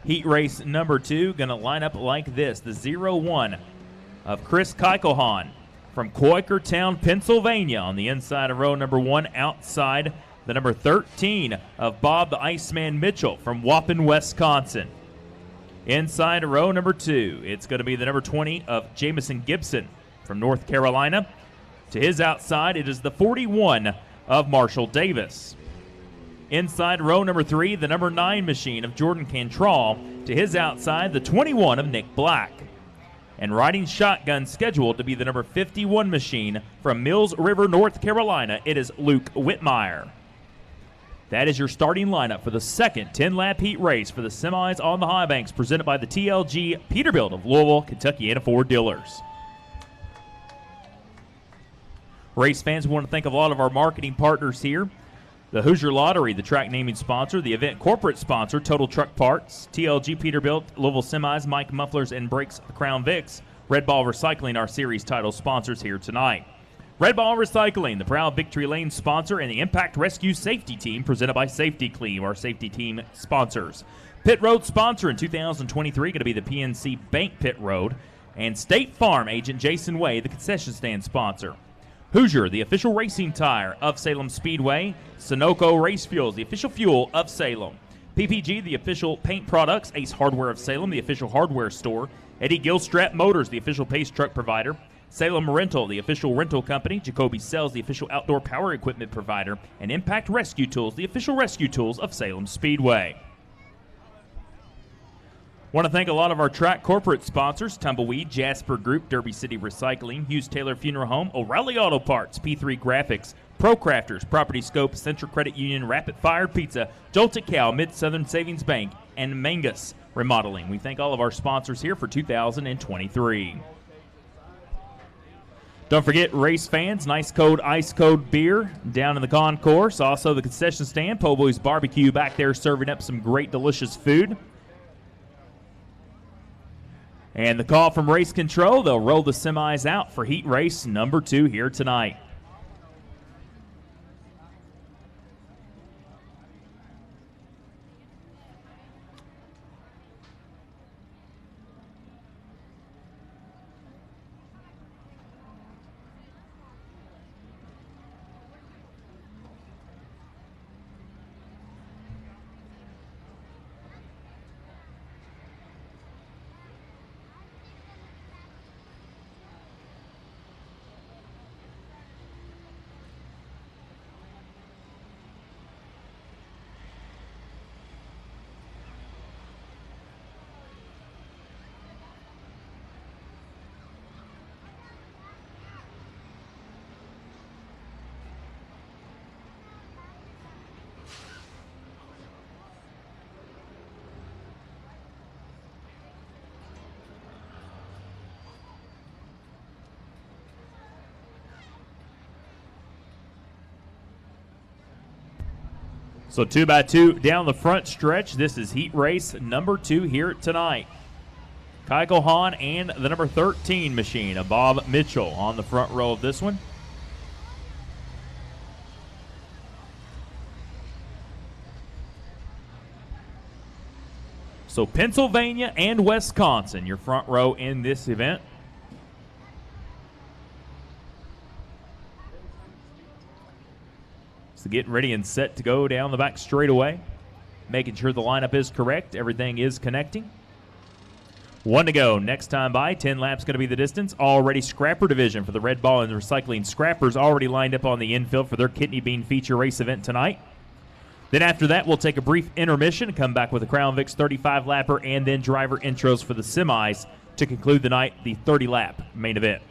Heat race number 2 going to line up like this. The 0-1 of Chris Keichelhahn from Quakertown, Pennsylvania on the inside of row number 1. Outside, the number 13 of Bob the Iceman Mitchell from Waupun, Wisconsin. Inside row number 2, it's going to be the number 20 of Jamison Gibson from North Carolina. To his outside, it is the 41 of Marshall Davis. Inside row number 3, the number 9 machine of Jordan Cantrell. To his outside, the 21 of Nick Black. And riding shotgun scheduled to be the number 51 machine from Mills River, North Carolina. It is Luke Whitmire. That is your starting lineup for the second 10-lap heat race for the semis on the high banks, presented by the TLG Peterbilt of Louisville, Kentucky, and Ford dealers. Race fans, we want to thank a lot of our marketing partners here. The Hoosier Lottery, the track naming sponsor, the event corporate sponsor, Total Truck Parts, TLG Peterbilt, Louisville Semis, Mike Mufflers and Brakes, Crown Vics, Red Ball Recycling, our series title sponsors here tonight. Red Ball Recycling, the proud Victory Lane sponsor, and the Impact Rescue Safety Team, presented by Safety Clean, our safety team sponsors. Pit Road sponsor in 2023 going to be the PNC Bank Pit Road, and State Farm agent Jason Way, the concession stand sponsor. Hoosier, the official racing tire of Salem Speedway. Sunoco Race Fuels, the official fuel of Salem. PPG, the official paint products. Ace Hardware of Salem, the official hardware store. Eddie Gilstrap Motors, the official pace truck provider. Salem Rental, the official rental company. Jacoby Sells, the official outdoor power equipment provider. And Impact Rescue Tools, the official rescue tools of Salem Speedway. Want to thank a lot of our track corporate sponsors: Tumbleweed, Jasper Group, Derby City Recycling, Hughes Taylor Funeral Home, O'Reilly Auto Parts, P3 Graphics, Pro Crafters, Property Scope, Central Credit Union, Rapid Fire Pizza, Jolted Cow, Mid-Southern Savings Bank, and Mangus Remodeling. We thank all of our sponsors here for 2023. Don't forget, race fans, nice cold, ice cold beer down in the concourse. Also, the concession stand, Po' Boys Barbecue back there serving up some great, delicious food. And the call from Race Control, they'll roll the semis out for heat race number 2 here tonight. So 2x2 down the front stretch. This is heat race number 2 here tonight. Keichelhahn and the number 13 machine of Bob Mitchell on the front row of this one. So Pennsylvania and Wisconsin, your front row in this event. So getting ready and set to go down the back straightaway. Making sure the lineup is correct. Everything is connecting. 1 to go. Next time by, 10 laps going to be the distance. Already scrapper division for the Red Ball and the Recycling Scrappers already lined up on the infield for their Kidney Bean feature race event tonight. Then after that, we'll take a brief intermission and come back with a Crown Vics 35-lapper and then driver intros for the semis to conclude the night, the 30-lap main event.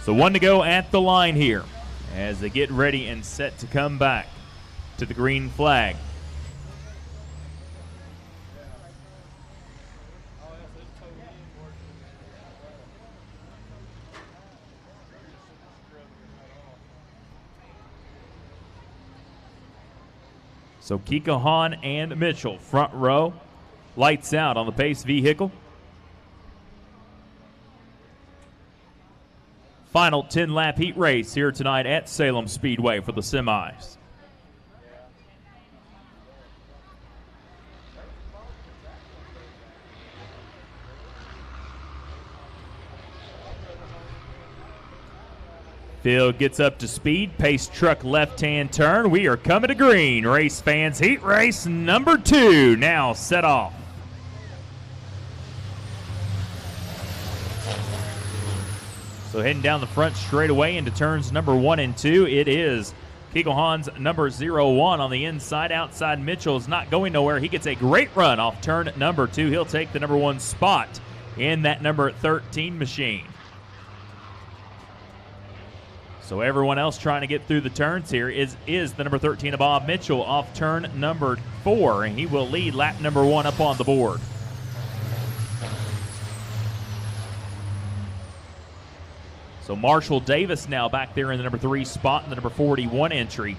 So 1 to go at the line here as they get ready and set to come back to the green flag. So Keichelhahn and Mitchell front row Lights out on the Pace vehicle. Final 10-lap heat race here tonight at Salem Speedway for the semis. Field gets up to speed. Pace truck left-hand turn. We are coming to green. Race fans, heat race number 2 now set off. So heading down the front straightaway into turns number 1 and 2, it is Kegelhan's number 01 on the inside. Outside Mitchell is not going nowhere. He gets a great run off turn number 2. He'll take the number 1 spot in that number 13 machine. So everyone else trying to get through the turns here is the number 13 of Bob Mitchell off turn number 4, and he will lead lap number 1 up on the board. So Marshall Davis now back there in the number 3 spot in the number 41 entry.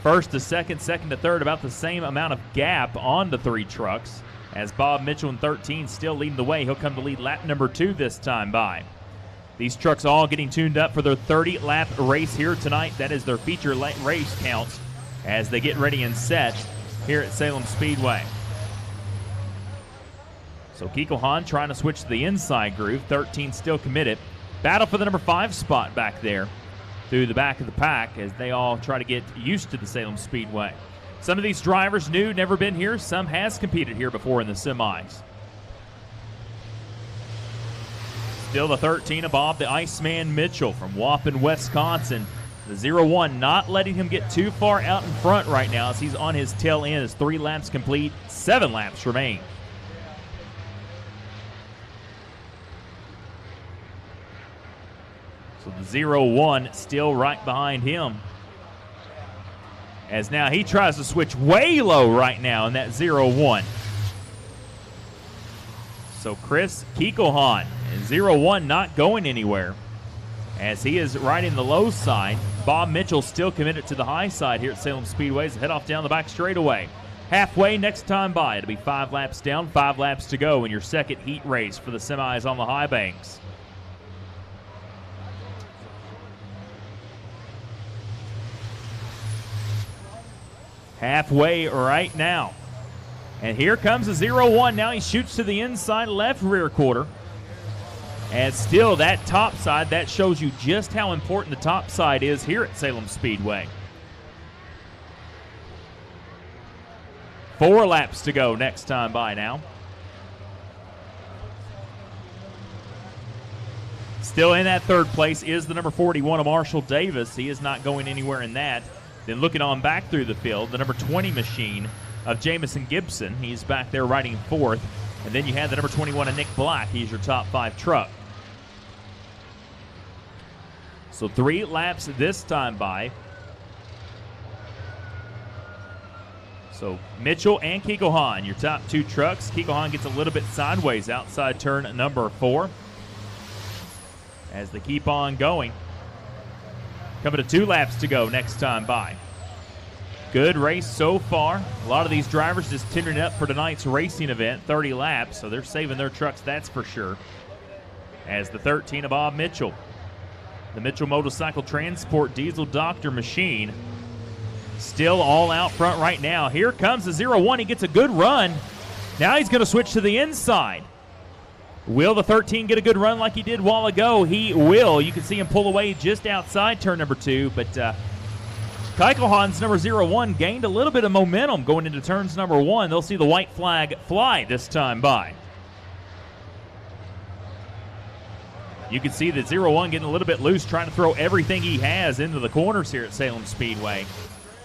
First to second, second to third, about the same amount of gap on the 3 trucks, as Bob Mitchell in 13 still leading the way. He'll come to lead lap number 2 this time by. These trucks all getting tuned up for their 30-lap race here tonight. That is their feature race counts as they get ready and set here at Salem Speedway. So Kegelhan trying to switch to the inside groove. 13 still committed. Battle for the number 5 spot back there through the back of the pack as they all try to get used to the Salem Speedway. Some of these drivers new, never been here. Some has competed here before in the semis. Still the 13 of Bob the Iceman Mitchell from Waupun, Wisconsin. The 01 not letting him get too far out in front right now as he's on his tail end as 3 laps complete, 7 laps remain. So the 01 still right behind him. As now he tries to switch way low right now in that 01. So Chris Kegelhan and 01 not going anywhere as he is riding the low side. Bob Mitchell still committed to the high side here at Salem Speedway as they head off down the back straightaway. Halfway next time by. It'll be 5 laps down, 5 laps to go in your second heat race for the semis on the high banks. Halfway right now. And here comes the 01. Now he shoots to the inside left rear quarter. And still that top side, that shows you just how important the top side is here at Salem Speedway. 4 laps to go next time by now. Still in that 3rd place is the number 41 of Marshall Davis. He is not going anywhere in that. Then looking on back through the field, the number 20 machine of Jamison Gibson. He's back there riding 4th. And then you have the number 21 of Nick Black. He's your top 5 truck. So 3 laps this time by. So Mitchell and Kegelhan, your top 2 trucks. Kegelhan gets a little bit sideways outside turn number 4 as they keep on going. Coming to 2 laps to go next time by. Good race so far. A lot of these drivers just tendering up for tonight's racing event, 30 laps, so they're saving their trucks, that's for sure. As the 13 of Bob Mitchell, the Mitchell Motorcycle Transport Diesel Doctor machine, still all out front right now. Here comes the 01. He gets a good run. Now he's going to switch to the inside. Will the 13 get a good run like he did a while ago? He will. You can see him pull away just outside turn number 2, but Kegelhan's number 01 gained a little bit of momentum going into turns number 1. They'll see the white flag fly this time by. You can see that 01 getting a little bit loose, trying to throw everything he has into the corners here at Salem Speedway.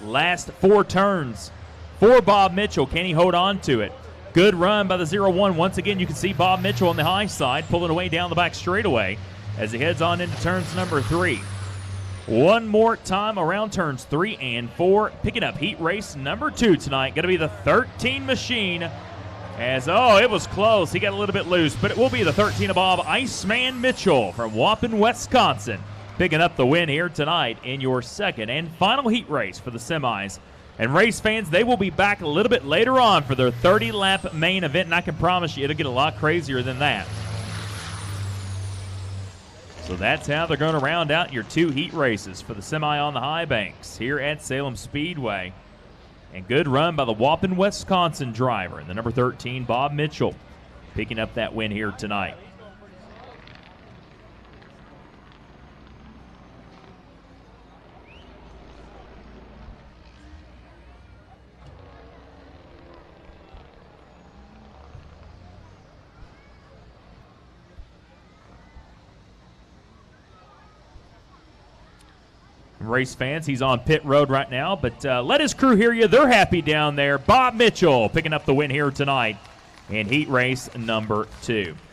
Last 4 turns for Bob Mitchell. Can he hold on to it? Good run by the 01. Once again, you can see Bob Mitchell on the high side pulling away down the back straightaway as he heads on into turns number 3. One more time around turns 3 and 4. Picking up heat race number 2 tonight. Going to be the 13 machine. As, it was close. He got a little bit loose, but it will be the 13 of Bob Iceman Mitchell from Waupun, Wisconsin. Picking up the win here tonight in your second and final heat race for the semis And race fans, they will be back a little bit later on for their 30-lap main event, and I can promise you it'll get a lot crazier than that. So that's how they're going to round out your 2 heat races for the semi on the high banks here at Salem Speedway. And good run by the Waupun, Wisconsin driver, and the number 13, Bob Mitchell, picking up that win here tonight. Race fans, he's on pit road right now, but let his crew hear you. They're happy down there. Bob Mitchell picking up the win here tonight in heat race number 2.